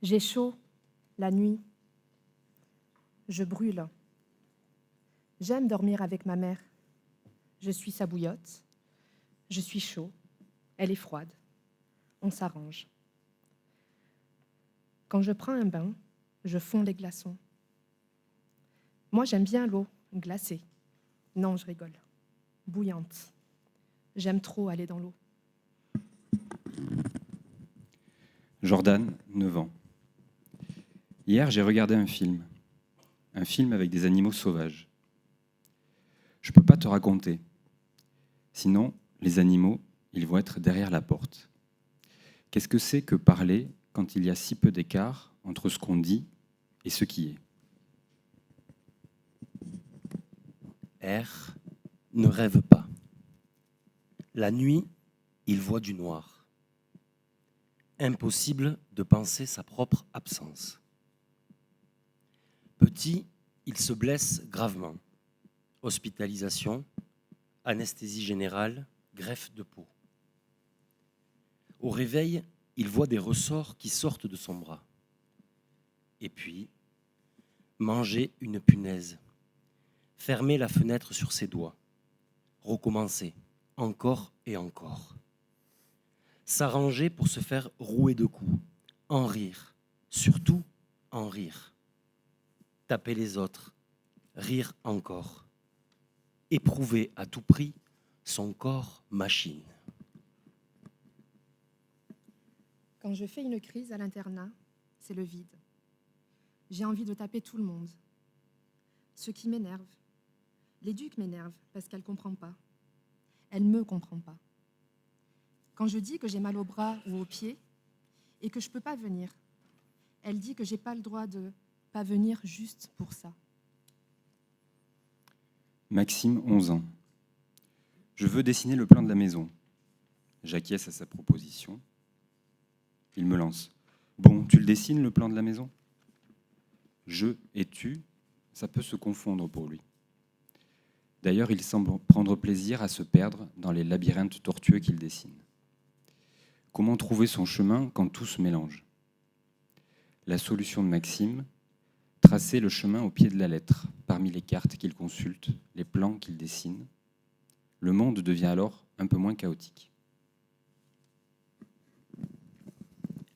J'ai chaud la nuit. Je brûle. J'aime dormir avec ma mère. Je suis sa bouillotte. Je suis chaud. Elle est froide. On s'arrange. Quand je prends un bain, je fonds les glaçons. Moi, j'aime bien l'eau glacée. Non, je rigole. Bouillante. J'aime trop aller dans l'eau. Jordan, 9 ans. Hier, j'ai regardé un film avec des animaux sauvages. Je ne peux pas te raconter. Sinon, les animaux, ils vont être derrière la porte. Qu'est-ce que c'est que parler quand il y a si peu d'écart entre ce qu'on dit et ce qui est? R ne rêve pas. La nuit, il voit du noir. Impossible de penser sa propre absence. Petit, il se blesse gravement. Hospitalisation, anesthésie générale, greffe de peau. Au réveil, il voit des ressorts qui sortent de son bras. Et puis, manger une punaise. Fermer la fenêtre sur ses doigts. Recommencer, encore et encore. S'arranger pour se faire rouer de coups. En rire. Surtout, en rire. Taper les autres. Rire encore. Éprouver à tout prix son corps machine. Quand je fais une crise à l'internat, c'est le vide. J'ai envie de taper tout le monde. Ce qui m'énerve. L'éduc m'énerve parce qu'elle ne comprend pas. Elle ne me comprend pas. Quand je dis que j'ai mal au bras ou aux pieds et que je ne peux pas venir, elle dit que je n'ai pas le droit de pas venir juste pour ça. Maxime, 11 ans. Je veux dessiner le plan de la maison. J'acquiesce à sa proposition. Il me lance. Bon, tu le dessines, le plan de la maison? Je et tu, ça peut se confondre pour lui. D'ailleurs, il semble prendre plaisir à se perdre dans les labyrinthes tortueux qu'il dessine. Comment trouver son chemin quand tout se mélange? La solution de Maxime, tracer le chemin au pied de la lettre, parmi les cartes qu'il consulte, les plans qu'il dessine. Le monde devient alors un peu moins chaotique.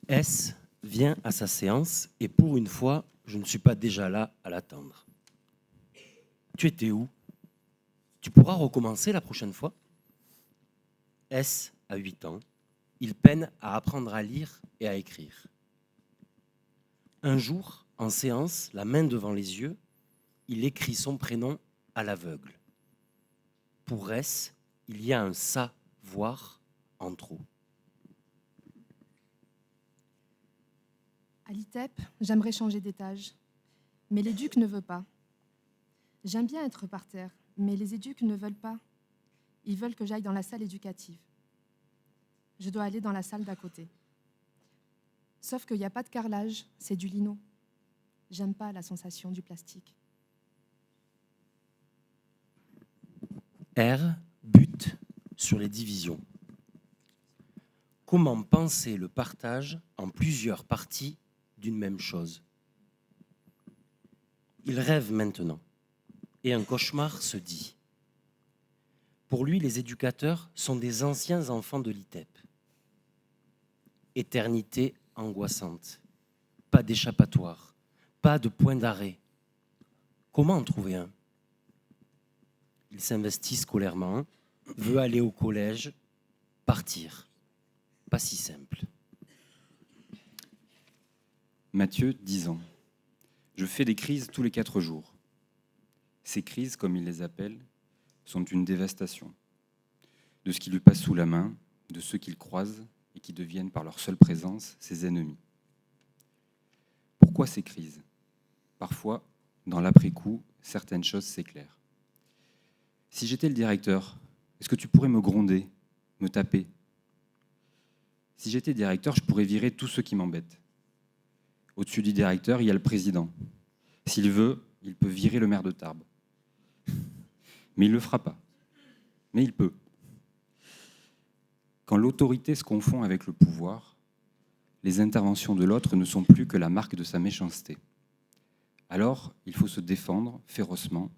S vient à sa séance et pour une fois, je ne suis pas déjà là à l'attendre. Tu étais où? Tu pourras recommencer la prochaine fois? S a 8 ans. Il peine à apprendre à lire et à écrire. Un jour, en séance, la main devant les yeux, il écrit son prénom à l'aveugle. Pour S, il y a un savoir en trop. À l'ITEP, j'aimerais changer d'étage, mais l'éduc ne veut pas. J'aime bien être par terre, mais les éducs ne veulent pas. Ils veulent que j'aille dans la salle éducative. Je dois aller dans la salle d'à côté. Sauf qu'il n'y a pas de carrelage, c'est du lino. J'aime pas la sensation du plastique. R bute sur les divisions. Comment penser le partage en plusieurs parties d'une même chose? Il rêve maintenant, et un cauchemar se dit. Pour lui, les éducateurs sont des anciens enfants de l'ITEP. Éternité angoissante, pas d'échappatoire, pas de point d'arrêt. Comment en trouver un? Il s'investit scolairement, veut aller au collège, partir. Pas si simple. Mathieu, 10 ans. Je fais des crises tous les 4 jours. Ces crises, comme il les appelle, sont une dévastation. De ce qui lui passe sous la main, de ceux qu'il croise et qui deviennent par leur seule présence ses ennemis. Pourquoi ces crises? Parfois, dans l'après-coup, certaines choses s'éclairent. Si j'étais le directeur, est-ce que tu pourrais me gronder, me taper? Si j'étais directeur, je pourrais virer tous ceux qui m'embêtent. Au-dessus du directeur, il y a le président. S'il veut, il peut virer le maire de Tarbes. Mais il ne le fera pas. Mais il peut. Quand l'autorité se confond avec le pouvoir, les interventions de l'autre ne sont plus que la marque de sa méchanceté. Alors, il faut se défendre férocement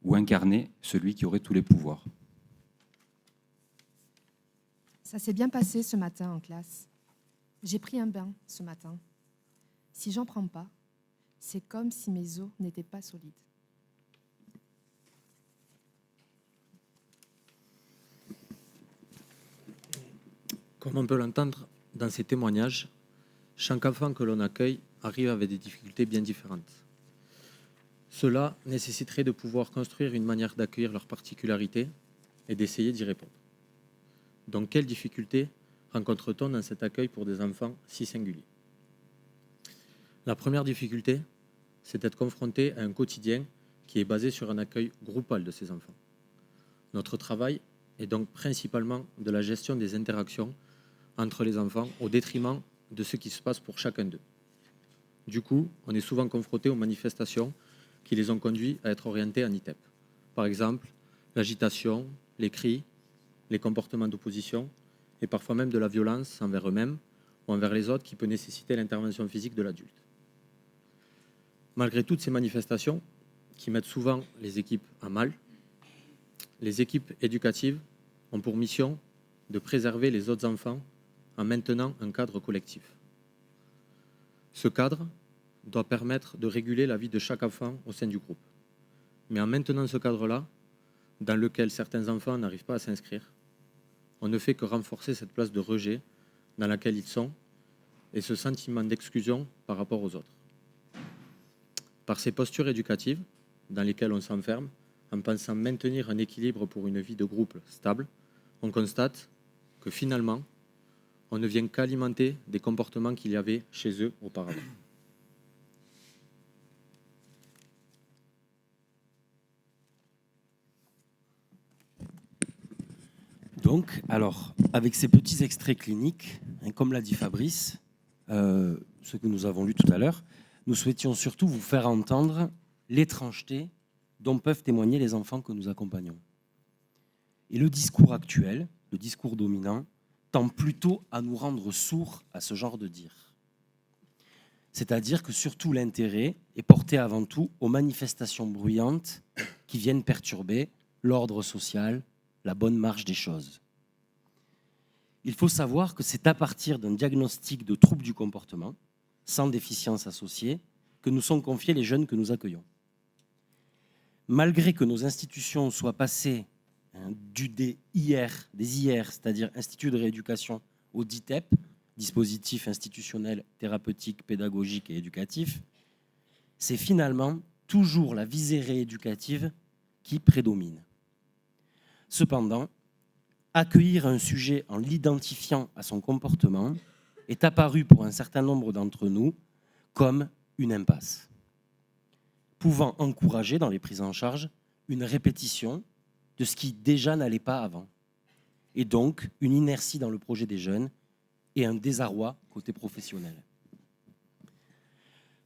ou incarner celui qui aurait tous les pouvoirs. Ça s'est bien passé ce matin en classe. J'ai pris un bain ce matin. Si j'en prends pas, c'est comme si mes os n'étaient pas solides. Comme on peut l'entendre dans ces témoignages, chaque enfant que l'on accueille arrive avec des difficultés bien différentes. Cela nécessiterait de pouvoir construire une manière d'accueillir leurs particularités et d'essayer d'y répondre. Donc, quelles difficultés rencontre-t-on dans cet accueil pour des enfants si singuliers ? La première difficulté, c'est d'être confronté à un quotidien qui est basé sur un accueil groupal de ces enfants. Notre travail est donc principalement de la gestion des interactions entre les enfants au détriment de ce qui se passe pour chacun d'eux. Du coup, on est souvent confronté aux manifestations qui les ont conduits à être orientés en ITEP. Par exemple, l'agitation, les cris, les comportements d'opposition et parfois même de la violence envers eux-mêmes ou envers les autres qui peut nécessiter l'intervention physique de l'adulte. Malgré toutes ces manifestations qui mettent souvent les équipes à mal, les équipes éducatives ont pour mission de préserver les autres enfants en maintenant un cadre collectif. Ce cadre doit permettre de réguler la vie de chaque enfant au sein du groupe. Mais en maintenant ce cadre-là, dans lequel certains enfants n'arrivent pas à s'inscrire, on ne fait que renforcer cette place de rejet dans laquelle ils sont et ce sentiment d'exclusion par rapport aux autres. Par ces postures éducatives, dans lesquelles on s'enferme, en pensant maintenir un équilibre pour une vie de groupe stable, on constate que finalement, on ne vient qu'alimenter des comportements qu'il y avait chez eux auparavant. Donc, alors, avec ces petits extraits cliniques, comme l'a dit Fabrice, ce que nous avons lu tout à l'heure, nous souhaitions surtout vous faire entendre l'étrangeté dont peuvent témoigner les enfants que nous accompagnons. Et le discours actuel, le discours dominant, tend plutôt à nous rendre sourds à ce genre de dire. C'est-à-dire que surtout l'intérêt est porté avant tout aux manifestations bruyantes qui viennent perturber l'ordre social, la bonne marche des choses. Il faut savoir que c'est à partir d'un diagnostic de troubles du comportement, sans déficience associée, que nous sont confiés les jeunes que nous accueillons. Malgré que nos institutions soient passées des IR, c'est-à-dire Institut de rééducation, au DITEP, dispositif institutionnel, thérapeutique, pédagogique et éducatif, c'est finalement toujours la visée rééducative qui prédomine. Cependant, accueillir un sujet en l'identifiant à son comportement est apparu pour un certain nombre d'entre nous comme une impasse, pouvant encourager dans les prises en charge une répétition de ce qui déjà n'allait pas avant, et donc une inertie dans le projet des jeunes et un désarroi côté professionnel.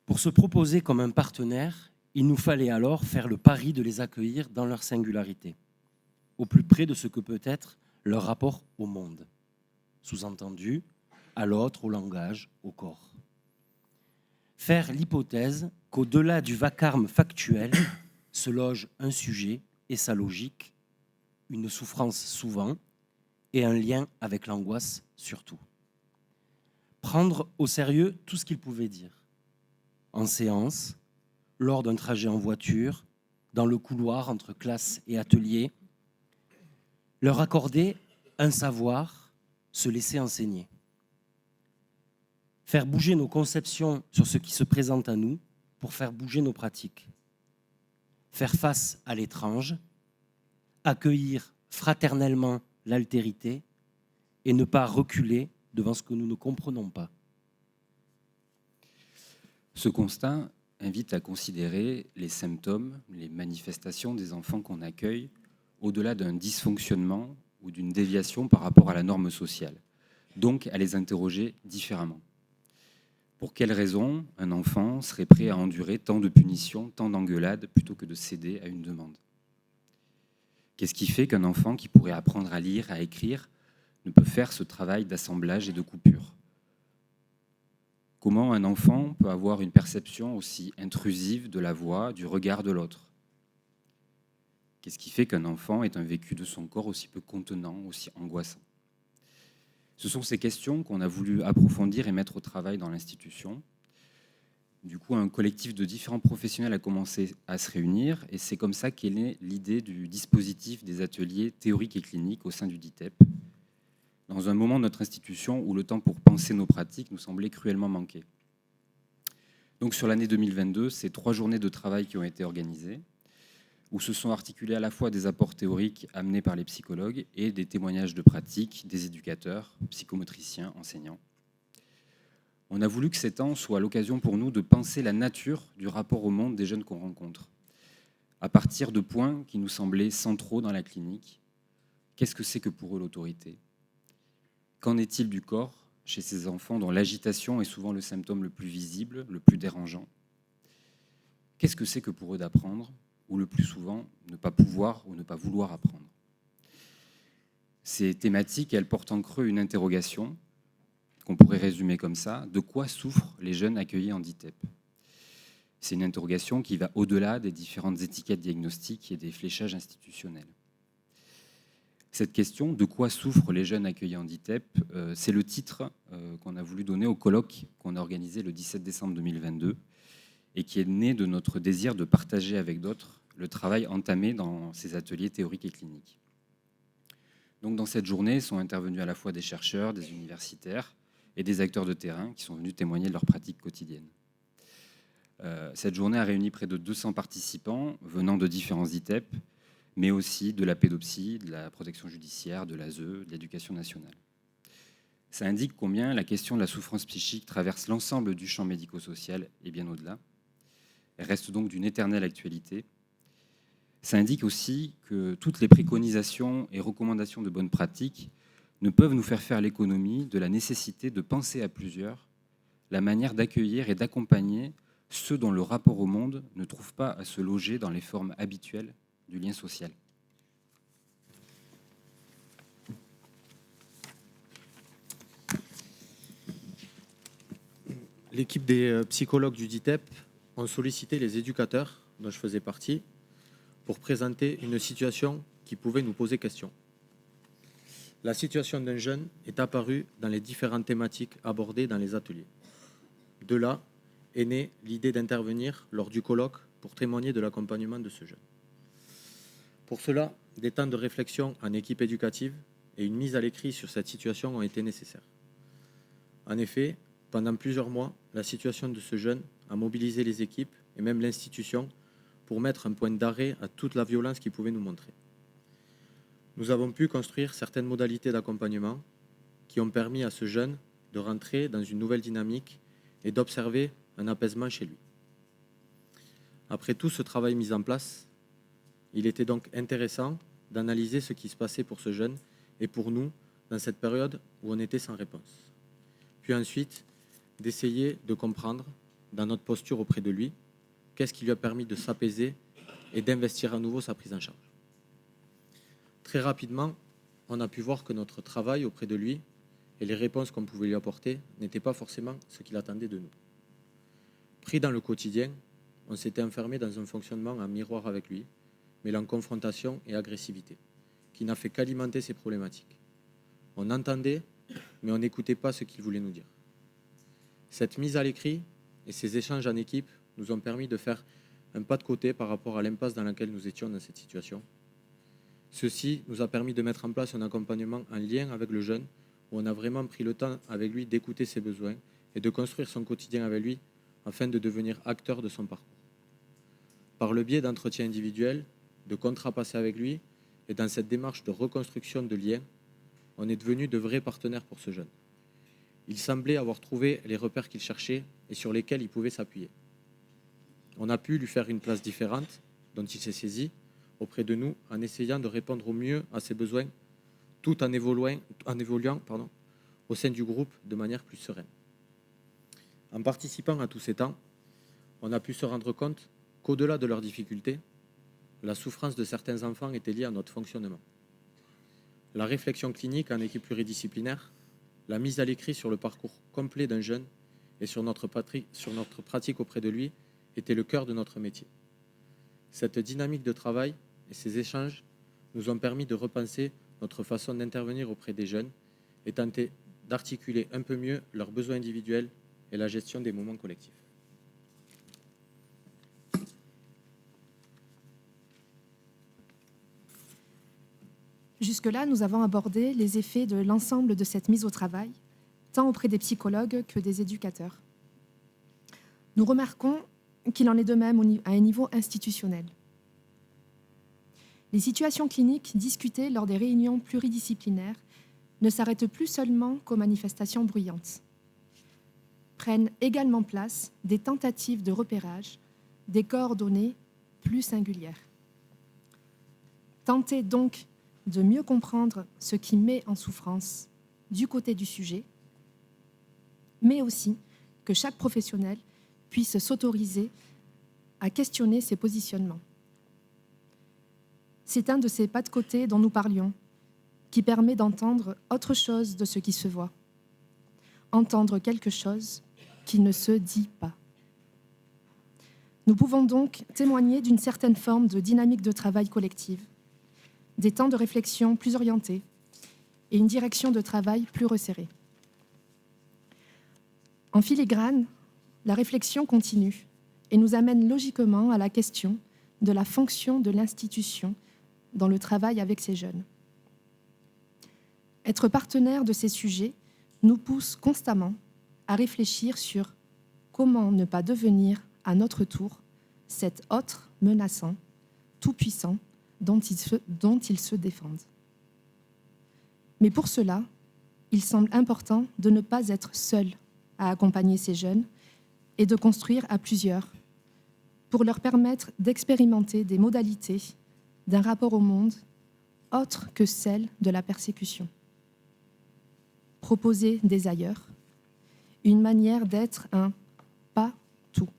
Pour se proposer comme un partenaire, il nous fallait alors faire le pari de les accueillir dans leur singularité, au plus près de ce que peut être leur rapport au monde, sous-entendu à l'autre, au langage, au corps. Faire l'hypothèse qu'au-delà du vacarme factuel se loge un sujet et sa logique, une souffrance souvent, et un lien avec l'angoisse surtout. Prendre au sérieux tout ce qu'il pouvait dire, en séance, lors d'un trajet en voiture, dans le couloir entre classe et atelier, leur accorder un savoir, se laisser enseigner. Faire bouger nos conceptions sur ce qui se présente à nous pour faire bouger nos pratiques. Faire face à l'étrange, accueillir fraternellement l'altérité et ne pas reculer devant ce que nous ne comprenons pas. Ce constat invite à considérer les symptômes, les manifestations des enfants qu'on accueille au-delà d'un dysfonctionnement ou d'une déviation par rapport à la norme sociale, donc à les interroger différemment. Pour quelles raisons un enfant serait prêt à endurer tant de punitions, tant d'engueulades, plutôt que de céder à une demande ? Qu'est-ce qui fait qu'un enfant qui pourrait apprendre à lire, à écrire, ne peut faire ce travail d'assemblage et de coupure ? Comment un enfant peut avoir une perception aussi intrusive de la voix, du regard de l'autre? Qu'est-ce qui fait qu'un enfant ait un vécu de son corps aussi peu contenant, aussi angoissant? Ce sont ces questions qu'on a voulu approfondir et mettre au travail dans l'institution. Du coup, un collectif de différents professionnels a commencé à se réunir et c'est comme ça qu'est née l'idée du dispositif des ateliers théoriques et cliniques au sein du DITEP, dans un moment de notre institution où le temps pour penser nos pratiques nous semblait cruellement manquer. Donc sur l'année 2022, c'est 3 journées de travail qui ont été organisées, où se sont articulés à la fois des apports théoriques amenés par les psychologues et des témoignages de pratiques des éducateurs, psychomotriciens, enseignants. On a voulu que ces temps soient l'occasion pour nous de penser la nature du rapport au monde des jeunes qu'on rencontre, à partir de points qui nous semblaient centraux dans la clinique. Qu'est-ce que c'est que pour eux l'autorité? Qu'en est-il du corps chez ces enfants dont l'agitation est souvent le symptôme le plus visible, le plus dérangeant? Qu'est-ce que c'est que pour eux d'apprendre, ou le plus souvent ne pas pouvoir ou ne pas vouloir apprendre? Ces thématiques, elles portent en creux une interrogation qu'on pourrait résumer comme ça: de quoi souffrent les jeunes accueillis en DITEP? C'est une interrogation qui va au-delà des différentes étiquettes diagnostiques et des fléchages institutionnels. Cette question, de quoi souffrent les jeunes accueillis en DITEP, c'est le titre qu'on a voulu donner au colloque qu'on a organisé le 17 décembre 2022 et qui est né de notre désir de partager avec d'autres le travail entamé dans ces ateliers théoriques et cliniques. Donc dans cette journée sont intervenus à la fois des chercheurs, des universitaires et des acteurs de terrain qui sont venus témoigner de leurs pratiques quotidiennes. Cette journée a réuni près de 200 participants venant de différents ITEP, mais aussi de la pédopsie, de la protection judiciaire, de l'ASE, de l'éducation nationale. Ça indique combien la question de la souffrance psychique traverse l'ensemble du champ médico-social et bien au-delà. Elle reste donc d'une éternelle actualité. Ça indique aussi que toutes les préconisations et recommandations de bonnes pratiques ne peuvent nous faire l'économie de la nécessité de penser à plusieurs la manière d'accueillir et d'accompagner ceux dont le rapport au monde ne trouve pas à se loger dans les formes habituelles du lien social. L'équipe des psychologues du DITEP ont sollicité les éducateurs, dont je faisais partie, pour présenter une situation qui pouvait nous poser question. La situation d'un jeune est apparue dans les différentes thématiques abordées dans les ateliers. De là est née l'idée d'intervenir lors du colloque pour témoigner de l'accompagnement de ce jeune. Pour cela, des temps de réflexion en équipe éducative et une mise à l'écrit sur cette situation ont été nécessaires. En effet, pendant plusieurs mois, la situation de ce jeune a mobilisé les équipes et même l'institution pour mettre un point d'arrêt à toute la violence qu'il pouvait nous montrer. Nous avons pu construire certaines modalités d'accompagnement qui ont permis à ce jeune de rentrer dans une nouvelle dynamique et d'observer un apaisement chez lui. Après tout ce travail mis en place, il était donc intéressant d'analyser ce qui se passait pour ce jeune et pour nous dans cette période où on était sans réponse. Puis ensuite, d'essayer de comprendre dans notre posture auprès de lui qu'est-ce qui lui a permis de s'apaiser et d'investir à nouveau sa prise en charge. Très rapidement, on a pu voir que notre travail auprès de lui et les réponses qu'on pouvait lui apporter n'étaient pas forcément ce qu'il attendait de nous. Pris dans le quotidien, on s'était enfermé dans un fonctionnement en miroir avec lui, mêlant confrontation et agressivité, qui n'a fait qu'alimenter ses problématiques. On entendait, mais on n'écoutait pas ce qu'il voulait nous dire. Cette mise à l'écrit et ces échanges en équipe nous ont permis de faire un pas de côté par rapport à l'impasse dans laquelle nous étions dans cette situation. Ceci nous a permis de mettre en place un accompagnement en lien avec le jeune, où on a vraiment pris le temps avec lui d'écouter ses besoins et de construire son quotidien avec lui afin de devenir acteur de son parcours. Par le biais d'entretiens individuels, de contrats passés avec lui et dans cette démarche de reconstruction de liens, on est devenu de vrais partenaires pour ce jeune. Il semblait avoir trouvé les repères qu'il cherchait et sur lesquels il pouvait s'appuyer. On a pu lui faire une place différente, dont il s'est saisi, auprès de nous, en essayant de répondre au mieux à ses besoins, tout en évoluant au sein du groupe de manière plus sereine. En participant à tous ces temps, on a pu se rendre compte qu'au-delà de leurs difficultés, la souffrance de certains enfants était liée à notre fonctionnement. La réflexion clinique en équipe pluridisciplinaire, la mise à l'écrit sur le parcours complet d'un jeune et sur notre pratique auprès de lui était le cœur de notre métier. Cette dynamique de travail et ces échanges nous ont permis de repenser notre façon d'intervenir auprès des jeunes et tenter d'articuler un peu mieux leurs besoins individuels et la gestion des moments collectifs. Jusque-là, nous avons abordé les effets de l'ensemble de cette mise au travail, tant auprès des psychologues que des éducateurs. Nous remarquons qu'il en est de même à un niveau institutionnel. Les situations cliniques discutées lors des réunions pluridisciplinaires ne s'arrêtent plus seulement qu'aux manifestations bruyantes. Prennent également place des tentatives de repérage, des coordonnées plus singulières. Tenter donc de mieux comprendre ce qui met en souffrance du côté du sujet, mais aussi que chaque professionnel puisse s'autoriser à questionner ses positionnements. C'est un de ces pas de côté dont nous parlions, qui permet d'entendre autre chose de ce qui se voit, entendre quelque chose qui ne se dit pas. Nous pouvons donc témoigner d'une certaine forme de dynamique de travail collective, des temps de réflexion plus orientés et une direction de travail plus resserrée. En filigrane, la réflexion continue et nous amène logiquement à la question de la fonction de l'institution dans le travail avec ces jeunes. Être partenaire de ces sujets nous pousse constamment à réfléchir sur comment ne pas devenir, à notre tour, cet autre menaçant, tout-puissant, dont ils se défendent. Mais pour cela, il semble important de ne pas être seul à accompagner ces jeunes et de construire à plusieurs pour leur permettre d'expérimenter des modalités d'un rapport au monde autre que celle de la persécution. Proposer des ailleurs, une manière d'être un pas tout.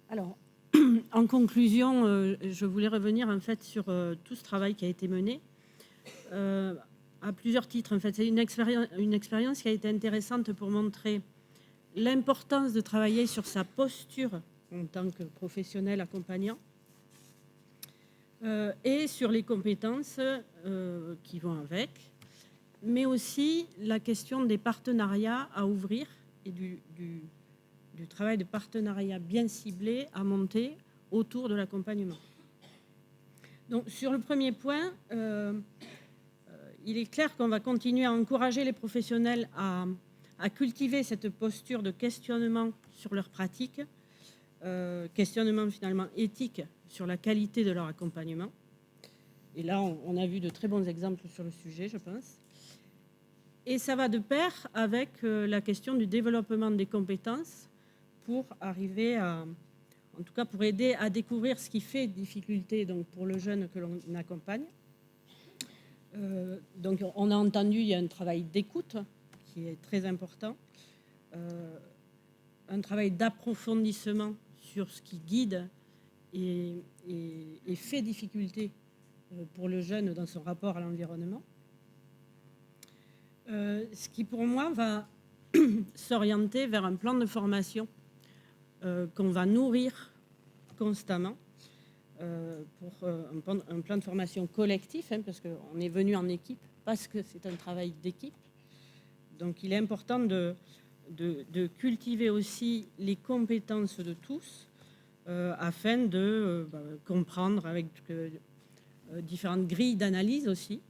Alors, en conclusion, je voulais revenir en fait sur tout ce travail qui a été mené à plusieurs titres. En fait, c'est une expérience qui a été intéressante pour montrer l'importance de travailler sur sa posture en tant que professionnel accompagnant et sur les compétences qui vont avec, mais aussi la question des partenariats à ouvrir et du travail de partenariat bien ciblé à monter autour de l'accompagnement. Donc, sur le premier point, il est clair qu'on va continuer à encourager les professionnels à cultiver cette posture de questionnement sur leur pratique, questionnement finalement éthique sur la qualité de leur accompagnement. Et là, on a vu de très bons exemples sur le sujet, je pense. Et ça va de pair avec la question du développement des compétences pour arriver en tout cas pour aider à découvrir ce qui fait difficulté donc, pour le jeune que l'on accompagne. Donc on a entendu, il y a un travail d'écoute qui est très important, un travail d'approfondissement sur ce qui guide et fait difficulté pour le jeune dans son rapport à l'environnement. Ce qui pour moi va s'orienter vers un plan de formation qu'on va nourrir constamment pour un plan de formation collectif, parce qu'on est venu en équipe, parce que c'est un travail d'équipe. Donc il est important de cultiver aussi les compétences de tous afin de comprendre avec différentes grilles d'analyse aussi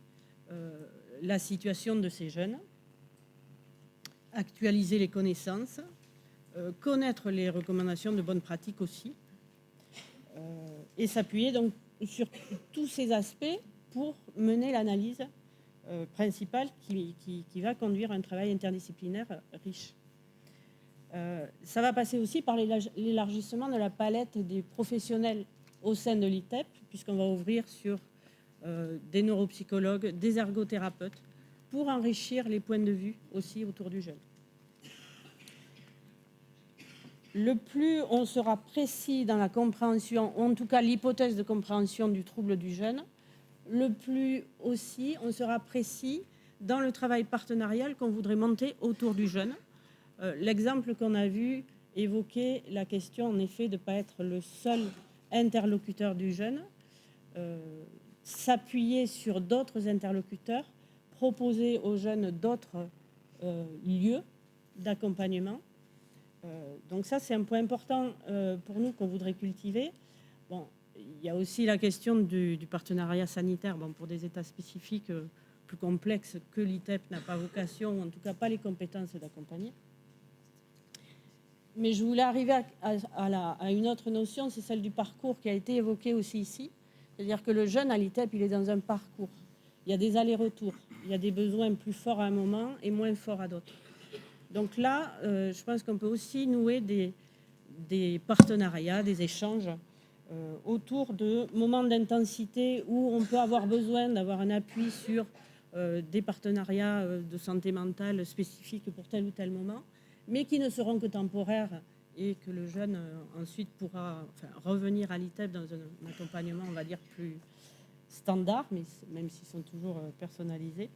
la situation de ces jeunes, actualiser les connaissances, connaître les recommandations de bonnes pratiques aussi, et s'appuyer donc sur tous ces aspects pour mener l'analyse principale qui va conduire à un travail interdisciplinaire riche. Ça va passer aussi par l'élargissement de la palette des professionnels au sein de l'ITEP, puisqu'on va ouvrir sur des neuropsychologues, des ergothérapeutes, pour enrichir les points de vue aussi autour du jeune. Le plus on sera précis dans la compréhension, ou en tout cas l'hypothèse de compréhension du trouble du jeune, le plus aussi, on sera précis dans le travail partenarial qu'on voudrait monter autour du jeune. L'exemple qu'on a vu évoquait la question, en effet, de ne pas être le seul interlocuteur du jeune, s'appuyer sur d'autres interlocuteurs, proposer aux jeunes d'autres lieux d'accompagnement. Donc ça, c'est un point important pour nous qu'on voudrait cultiver. Bon, il y a aussi la question du partenariat sanitaire, bon, pour des états spécifiques plus complexes que l'ITEP n'a pas vocation, ou en tout cas pas les compétences d'accompagner. Mais je voulais arriver à une autre notion, c'est celle du parcours qui a été évoquée aussi ici. C'est-à-dire que le jeune à l'ITEP, il est dans un parcours. Il y a des allers-retours, il y a des besoins plus forts à un moment et moins forts à d'autres. Donc là, je pense qu'on peut aussi nouer des partenariats, des échanges autour de moments d'intensité où on peut avoir besoin d'avoir un appui sur des partenariats de santé mentale spécifiques pour tel ou tel moment, mais qui ne seront que temporaires et que le jeune ensuite pourra revenir à l'ITEP dans un accompagnement, on va dire, plus standard, mais même s'ils sont toujours personnalisés.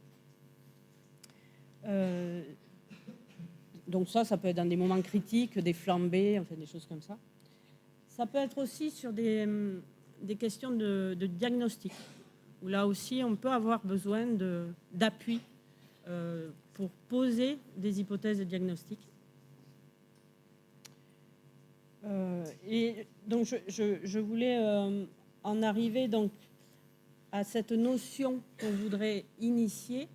Donc ça peut être dans des moments critiques, des flambées, enfin des choses comme ça. Ça peut être aussi sur des questions de diagnostic, où là aussi on peut avoir besoin d'appui pour poser des hypothèses de diagnostic. Et donc je voulais en arriver donc à cette notion qu'on voudrait initier,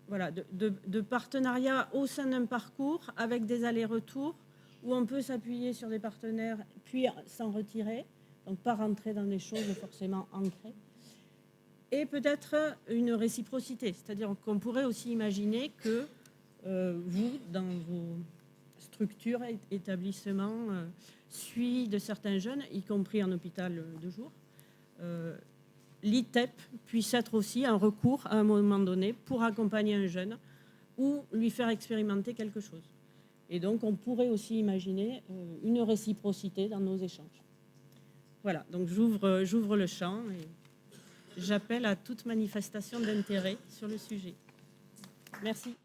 voilà, de partenariat au sein d'un parcours avec des allers-retours où on peut s'appuyer sur des partenaires puis s'en retirer, donc pas rentrer dans des choses forcément ancrées. Et peut-être une réciprocité, c'est-à-dire qu'on pourrait aussi imaginer que vous, dans vos structures, établissements, suivi de certains jeunes, y compris en hôpital de jour, l'ITEP puisse être aussi un recours à un moment donné pour accompagner un jeune ou lui faire expérimenter quelque chose. Et donc, on pourrait aussi imaginer une réciprocité dans nos échanges. Voilà, donc j'ouvre le champ et j'appelle à toute manifestation d'intérêt sur le sujet. Merci.